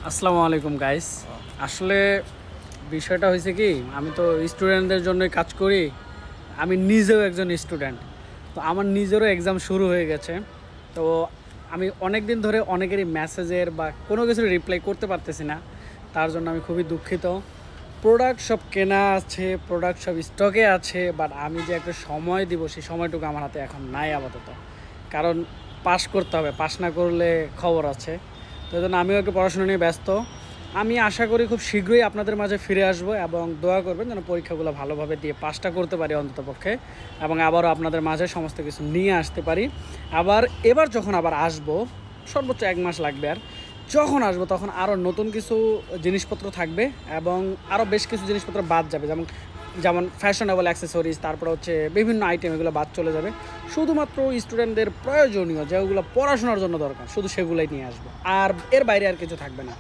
আসসালামু আলাইকুম গাইস। আসলে বিষয়টা হয়েছে কি, আমি তো স্টুডেন্টদের জন্যই কাজ করি। আমি নিজেও একজন স্টুডেন্ট, তো আমার নিজেরও এক্সাম শুরু হয়ে গেছে। তো আমি অনেক দিন ধরে অনেকেরই মেসেজের বা কোনো কিছুর রিপ্লাই করতে পারতেছি না। তার জন্য আমি খুবই দুঃখিত। প্রোডাক্ট সব কেনা আছে, প্রোডাক্ট সব স্টকে আছে, বাট আমি যে একটা সময় দিব সেই সময়টুকু আমার হাতে এখন নাই আপাতত। কারণ পাস করতে হবে, পাস না করলে খবর আছে। তো এই জন্য আমিও একটু পড়াশোনা নিয়ে ব্যস্ত। আমি আশা করি খুব শীঘ্রই আপনাদের মাঝে ফিরে আসব এবং দোয়া করবেন যেন পরীক্ষাগুলো ভালোভাবে দিয়ে পাসটা করতে পারি অন্ততপক্ষে, এবং আবারও আপনাদের মাঝে সমস্ত কিছু নিয়ে আসতে পারি। এবার যখন আবার আসবো, সর্বোচ্চ 1 মাস লাগবে। আর যখন আসবো তখন আরও নতুন কিছু জিনিসপত্র থাকবে এবং আরও বেশ কিছু জিনিসপত্র বাদ যাবে, যেমন যেমন ফ্যাশনেবল অ্যাক্সেসরিজ, তারপর হচ্ছে বিভিন্ন আইটেম, এগুলো বাদ চলে যাবে। শুধুমাত্র স্টুডেন্টদের প্রয়োজনীয় যেগুলো পড়াশোনার জন্য দরকার শুধু সেগুলোই নিয়ে আসবো, আর এর বাইরে আর কিছু থাকবে না।